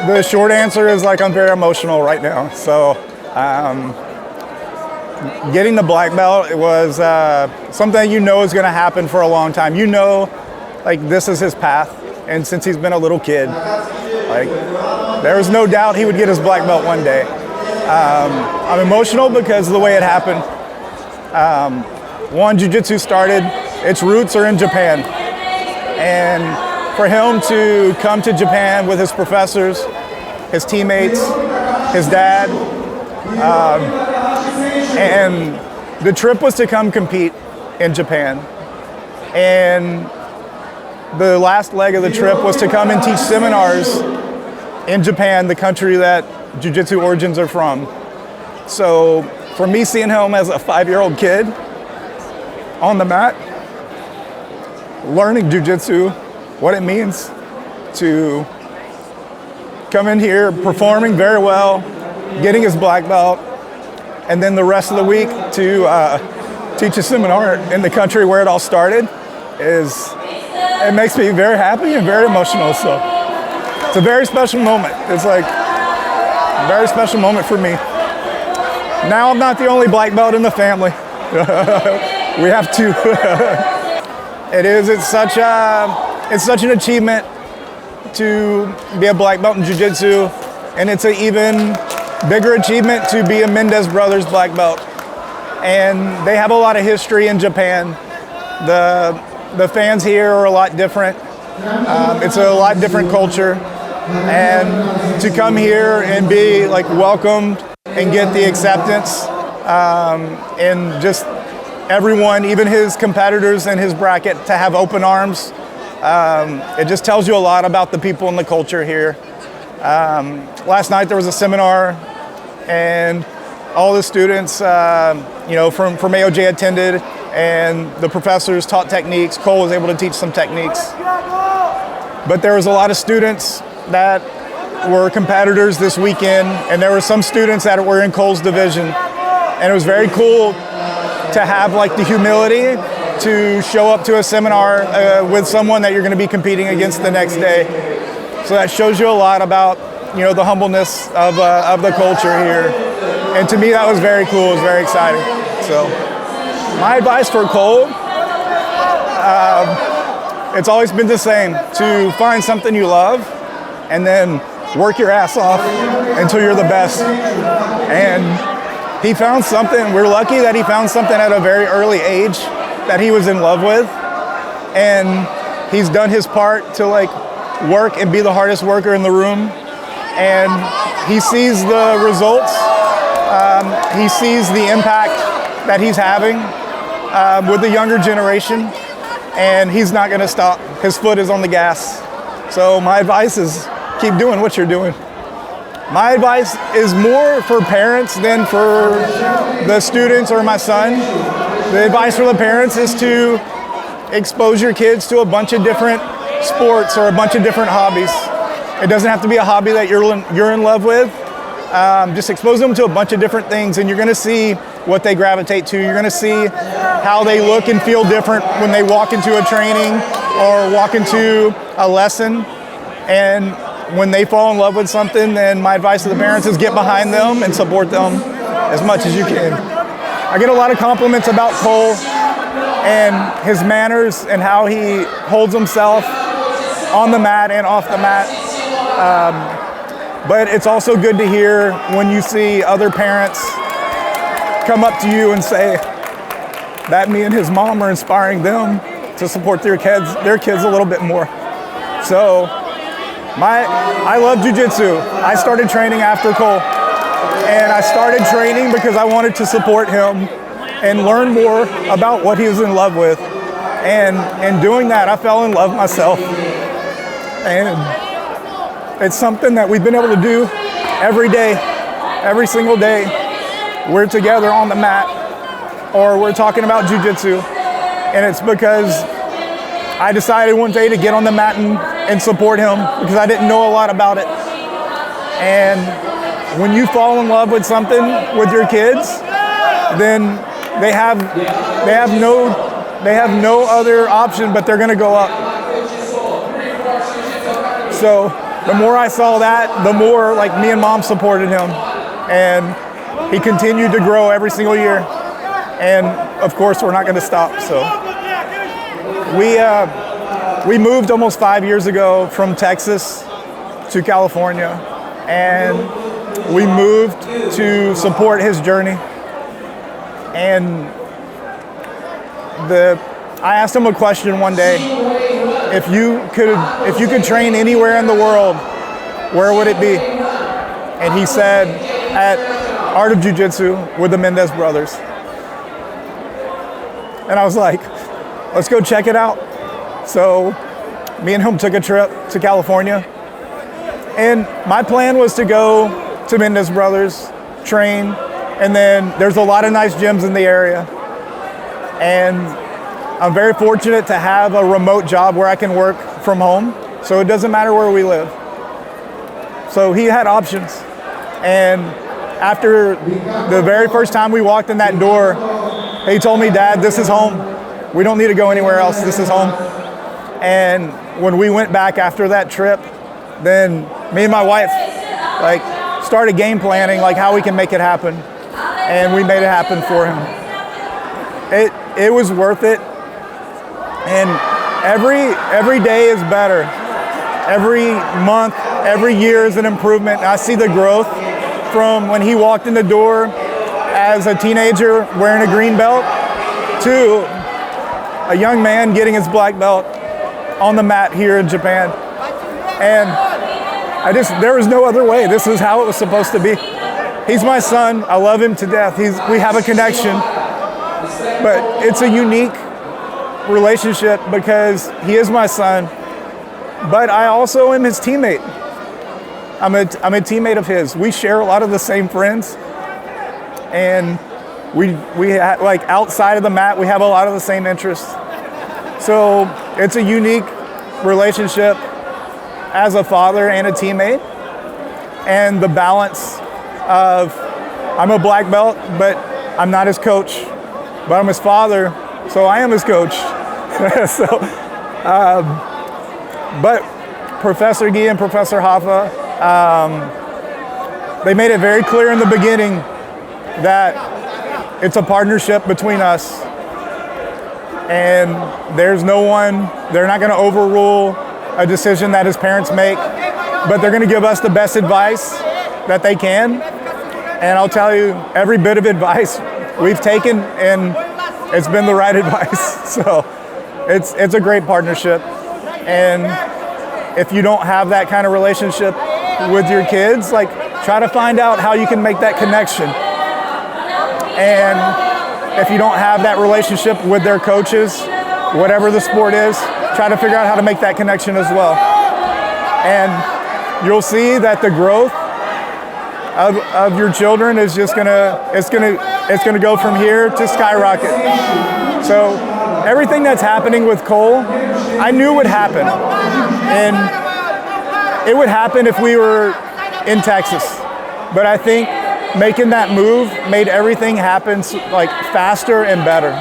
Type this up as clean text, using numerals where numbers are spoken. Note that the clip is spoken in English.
The short answer is like I'm very emotional right now. So getting the black belt, it was something you know is going to happen for a long time. You know, like this is his path, and since he's been a little kid, like there was no doubt he would get his black belt one day. I'm emotional because of the way it happened. One, jiu-jitsu started, its roots are in Japan, and for him to come to Japan with his professors, his teammates, his dad, and the trip was to come compete in Japan. And the last leg of the trip was to come and teach seminars in Japan, the country that jiu-jitsu origins are from. So for me, seeing him as a 5-year-old kid on the mat, learning jiu-jitsu, what it means to come in here, performing very well, getting his black belt, and then the rest of the week to teach a seminar in the country where it all started, it makes me very happy and very emotional. So it's a very special moment. It's like a very special moment for me. Now I'm not the only black belt in the family. We have two. It's such an achievement to be a black belt in jiu-jitsu, and it's an even bigger achievement to be a Mendez brothers black belt. And they have a lot of history in Japan. The fans here are a lot different. It's a lot different culture, and to come here and be like welcomed and get the acceptance, and just everyone, even his competitors in his bracket, to have open arms. It just tells you a lot about the people and the culture here. Last night there was a seminar, and all the students, from AOJ attended, and the professors taught techniques. Cole was able to teach some techniques. But there was a lot of students that were competitors this weekend, and there were some students that were in Cole's division. And it was very cool to have like the humility to show up to a seminar with someone that you're going to be competing against the next day. So that shows you a lot about, the humbleness of the culture here. And to me, that was very cool. It was very exciting. So my advice for Cole, it's always been the same: to find something you love and then work your ass off until you're the best. And he found something. We're lucky that he found something at a very early age that he was in love with, and he's done his part to like work and be the hardest worker in the room. And he sees the results. He sees the impact that he's having with the younger generation, and he's not going to stop. His foot is on the gas. So my advice is keep doing what you're doing. My advice is more for parents than for the students or my son. The advice for the parents is to expose your kids to a bunch of different sports or a bunch of different hobbies. It doesn't have to be a hobby that you're in love with. Just expose them to a bunch of different things, and you're going to see what they gravitate to. You're going to see how they look and feel different when they walk into a training or walk into a lesson. And when they fall in love with something, then my advice to the parents is get behind them and support them as much as you can. I get a lot of compliments about Cole and his manners and how he holds himself on the mat and off the mat. But it's also good to hear when you see other parents come up to you and say that me and his mom are inspiring them to support their kids a little bit more. So I love jiu-jitsu. I started training after Cole, and I started training because I wanted to support him and learn more about what he was in love with. And in doing that, I fell in love myself. And it's something that we've been able to do every day, every single day. We're together on the mat, or we're talking about jiu-jitsu. And it's because I decided one day to get on the mat and support him because I didn't know a lot about it. And when you fall in love with something with your kids, then they have no other option but they're going to go up. So the more I saw that, the more like me and mom supported him. And he continued to grow every single year. And of course, we're not going to stop. So we moved almost 5 years ago from Texas to California, and we moved to support his journey. And I asked him a question one day: if you could train anywhere in the world, where would it be? And he said, at Art of Jiu-Jitsu with the Mendez brothers. And I was like, let's go check it out. So me and him took a trip to California. And my plan was to go to Mendez brothers, train, and then there's a lot of nice gyms in the area. And I'm very fortunate to have a remote job where I can work from home, so it doesn't matter where we live. So he had options. And after the very first time we walked in that door, he told me, "Dad, this is home. We don't need to go anywhere else. This is home." And when we went back after that trip, then me and my wife like started game planning like how we can make it happen. And we made it happen for him. It was worth it. And every day is better. Every month, every year is an improvement. I see the growth from when he walked in the door as a teenager wearing a green belt to a young man getting his black belt on the mat here in Japan. And there was no other way. This is how it was supposed to be. He's my son. I love him to death. We have a connection. But it's a unique relationship because he is my son, but I also am his teammate. I'm a teammate of his. We share a lot of the same friends, and we like outside of the mat, we have a lot of the same interests. So it's a unique relationship as a father and a teammate, and the balance of I'm a black belt, but I'm not his coach, but I'm his father, so I am his coach. But Professor Gui and Professor Hoffa, they made it very clear in the beginning that it's a partnership between us. And they're not going to overrule a decision that his parents make, but they're going to give us the best advice that they can. And I'll tell you, every bit of advice we've taken, and it's been the right advice. So it's a great partnership. And if you don't have that kind of relationship with your kids, like try to find out how you can make that connection. And if you don't have that relationship with their coaches, whatever the sport is, try to figure out how to make that connection as well. And you'll see that the growth of your children is just it's gonna go from here to skyrocket. So everything that's happening with Cole, I knew would happen, and it would happen if we were in Texas. But I think making that move made everything happen like faster and better.